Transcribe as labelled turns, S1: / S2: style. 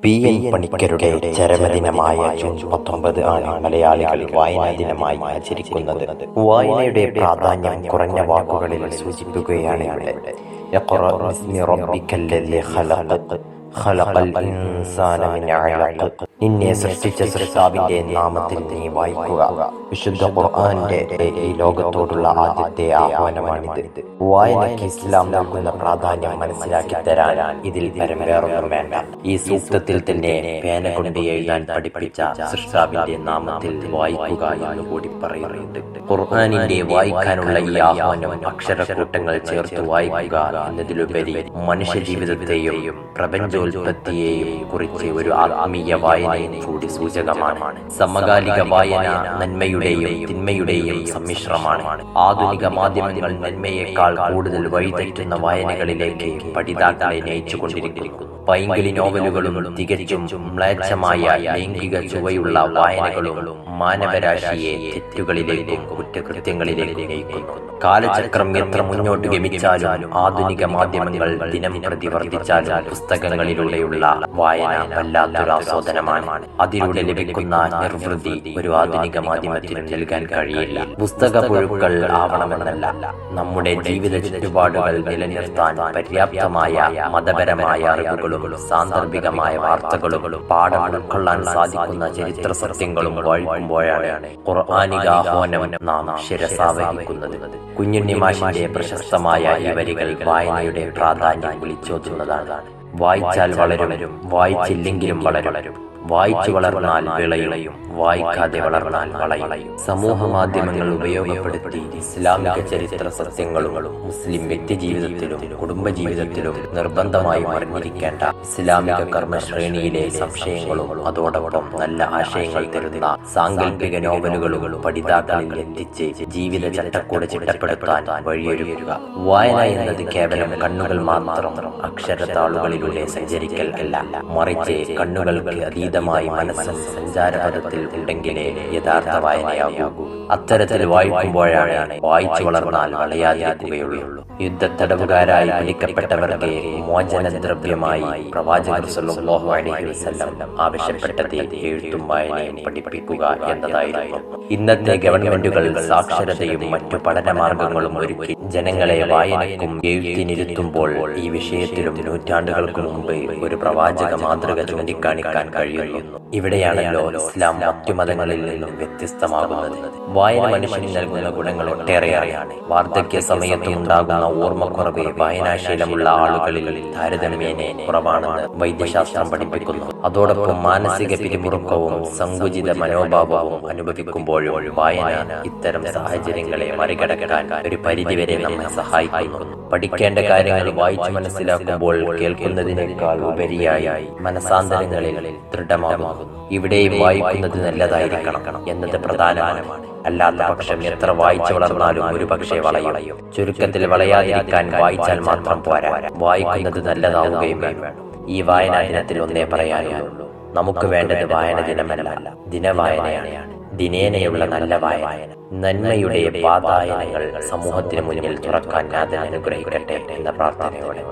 S1: പി.എൻ. പണിക്കരുടെ ചരമദിനമായ ജൂൺ 19 ആണ് മലയാളികൾ വായനാ ദിനമായി ആചരിക്കുന്നത്. വായനയുടെ പ്രാധാന്യം കുറഞ്ഞ വാക്കുകളിൽ സൂചിപ്പിക്കുകയാണ് ഇവിടെ. ഇഖ്റ ബിസ്മി റബ്ബിക്കല്ലദീ ഖലഖ് ഖലഖൽ ഇൻസാന മിൻ അലഖ്. നിന്നെ സൃഷ്ടിച്ച സൃഷ്ടാവിന്റെ നാമത്തിൽ നീ വായിക്കുക. വിശുദ്ധ ഖുർആന്റെ ഈ ലോകത്തോടുള്ള ആദ്യത്തെ ആഹ്വാനമാണിത്. വായനയ്ക്ക് ഇസ്ലാം നൽകുന്ന പ്രാധാന്യം മനസ്സിലാക്കി തരാൻ ഇതിൽ പരം വേറൊന്നും വേണ്ട. ഈ സൂക്തത്തിൽ തന്നെ പേന കൊണ്ട് എഴുതാൻ പഠിപ്പിച്ച സൃഷ്ടാവിന്റെ നാമത്തിൽ വായിക്കുക എന്ന് കൂടി പറയുന്നുണ്ട്. ഖുർആനിന്റെ വായിക്കാനുള്ള ഈ ആഹ്വാനം അക്ഷരക്കൂട്ടങ്ങൾ ചേർത്ത് വായിക്കുക എന്നതിലുപരി മനുഷ്യ ജീവിതത്തെയും പ്രപഞ്ചോൽപത്തിയെയും കുറിച്ച് ഒരു ആത്മീയ വായനയും കൂടി സൂചകമാണ്. സമകാലിക വായന നന്മയുടെയും തിന്മയുടെയും സമ്മിശ്രമാണ്. ആധുനിക മാധ്യമങ്ങൾ നന്മയേക്കാൾ കൂടുതൽ വഴിതെറ്റുന്ന വായനകളിലേക്ക് പഠിതാക്കളെ നയിച്ചുകൊണ്ടിരിക്കുന്നു. പൈങ്കിളി നോവലുകളും തികച്ചും മ്ലേച്ഛമായ ലൈംഗിക ചുവയുള്ള വായനകളും മാനവരാശിയെ തെറ്റുകളിലേക്കും കുറ്റകൃത്യങ്ങളിലേക്കും നയിക്കുന്നു. കാലചക്രം എത്ര മുന്നോട്ട് ഗമിച്ചാലും ആധുനിക മാധ്യമങ്ങൾ ദിനം പ്രതി വർദ്ധിച്ചാലും പുസ്തകങ്ങളിലൂടെയുള്ള വായന വല്ലാത്തൊരാസ്വാദനമാണ്. അതിലൂടെ ലഭിക്കുന്ന നിർവൃതി ഒരു ആധുനിക മാധ്യമത്തിന് നൽകാൻ കഴിയില്ല. പുസ്തക പുഴുക്കൾ ആവണമെന്നല്ല, നമ്മുടെ ജീവിത ചുറ്റുപാടുകൾ നിലനിർത്താൻ പര്യാപ്തമായ മതപരമായ അറിവുകളും സാന്ദർഭികമായ വാർത്തകളും പാഠം ഉൾക്കൊള്ളാൻ സാധിക്കുന്ന ചരിത്ര സത്യങ്ങളും വായിക്കുമ്പോഴാണ് ഖുർആനിക ആഹ്വാനം നാം ശിരസാവഹിക്കുന്നത്. കുഞ്ഞുണ്ണി മാഷിന്റെ പ്രശസ്തമായ ഈ വരികൾ വായനയുടെ പ്രാധാന്യം വിളിച്ചോതുന്നതാണ്. വായിച്ചാൽ വളരും, വായിച്ചില്ലെങ്കിലും വളരും. വായിച്ചു വളർന്നാൽ വിളയും, വായിക്കാതെ വളർന്നാൽ വളയും. സമൂഹ മാധ്യമങ്ങൾ ഉപയോഗപ്പെടുത്തി ഇസ്ലാമിക ചരിത്ര സത്യങ്ങളും മുസ്ലിം വ്യക്തിജീവിതത്തിലും കുടുംബജീവിതത്തിലും നിർബന്ധമായി അറിഞ്ഞിരിക്കേണ്ട ഇസ്ലാമിക കർമ്മശ്രേണിയിലെ സംശയങ്ങളും അതോടൊപ്പം നല്ല ആശയങ്ങൾ തരുന്ന സാങ്കല്പിക നോവലുകളും പഠിതാക്കളിൽ എത്തിച്ച് ജീവിത ചട്ടക്കൂട് ചിട്ടപ്പെടുത്താൻ വഴിയൊരുക്കുക. വായന എന്നത് കേവലം കണ്ണുകൾ മാത്രം അക്ഷരത്താളുകളിലൂടെ സഞ്ചരിക്കൽ അല്ല, മറിച്ച് കണ്ണുകൾക്ക് അതീതമായി മനസ്സും സഞ്ചാരപഥത്തിൽ ഉണ്ടെങ്കിലേ യഥാർത്ഥ വായനയാകൂ. അത്തരത്തിൽ വായിക്കുമ്പോഴാണ് വായിച്ചു വളർന്നാൽ വളയാതിരിക്കുകയുള്ളൂ. യുദ്ധത്തടവുകാരായി പിടിക്കപ്പെട്ടവർക്ക് മോചനദ്രവ്യമായി പ്രവാചകർ സ്വല്ലല്ലാഹു അലൈഹി വസല്ലം ആവശ്യപ്പെട്ടത് എഴുത്തും വായനയും പഠിപ്പിക്കുക എന്നതായിരുന്നു. ഇന്നത്തെ ഗവൺമെന്റുകൾ സാക്ഷരതയും മറ്റു പഠനമാർഗങ്ങളും ഒരുക്കി ജനങ്ങളെ വായനയ്ക്കും എഴുത്തിനിരുത്തുമ്പോൾ ഈ വിഷയത്തിലും നൂറ്റാണ്ടുകൾക്ക് മുമ്പ് ഒരു പ്രവാചക മാതൃക ചൂണ്ടിക്കാണിക്കാൻ കഴിയുന്നു. ഇവിടെയാണല്ലോ ഇസ്ലാം മറ്റു മതങ്ങളിൽ നിന്നും വ്യത്യസ്തമാകുന്നത്. വായന മനുഷ്യന് നൽകുന്ന ഗുണങ്ങൾ ഒട്ടേറെയാണ്. വാർദ്ധക്യ സമയത്തും ഉണ്ടാകുന്ന ഓർമ്മക്കുറവ് വായനാശീലമുള്ള ആളുകളിൽ താരതമ്യേന കുറവാണെന്ന് വൈദ്യശാസ്ത്രം പഠിപ്പിക്കുന്നു. അതോടൊപ്പം മാനസിക പിരിമുറുക്കവും സങ്കുചിത മനോഭാവവും അനുഭവിക്കുമ്പോഴും വായന ഇത്തരം സാഹചര്യങ്ങളെ മറികടക്കാൻ ഒരു പരിധിവരെ നമ്മെ സഹായിക്കുന്നു. പഠിക്കേണ്ട കാര്യങ്ങൾ വായിച്ചു മനസ്സിലാക്കുമ്പോൾ കേൾക്കുന്നതിനേക്കാൾ ഉപരിയായി മനസാന്തരങ്ങളിൽ ദൃഢമാകുന്നു. ഇവിടെയും വായിക്കുന്നത് നല്ലതായിരിക്കണം എന്നത് പ്രധാനമാണ്. അല്ലാത്ത പക്ഷം എത്ര വായിച്ചു വളർന്നാലും ഒരു പക്ഷേ വളയും. ചുരുക്കത്തിൽ വളയാതിരിക്കാൻ വായിച്ചാൽ മാത്രം പോരാ, വായിക്കുന്നത് നല്ലതാവുകയും വേണം. ഈ വായനാ ദിനത്തിൽ ഒന്നേ പറയാനുള്ളൂ, നമുക്ക് വേണ്ടത് വായന ദിനമല്ല, ദിനവായനയാണ്. ദിനേനയുള്ള നല്ല വായന നന്മയുടെ വാതായനങ്ങൾ സമൂഹത്തിന് മുന്നിൽ തുറക്കാൻ നാഥൻ അനുഗ്രഹിക്കട്ടെ എന്ന പ്രാർത്ഥനയോടെ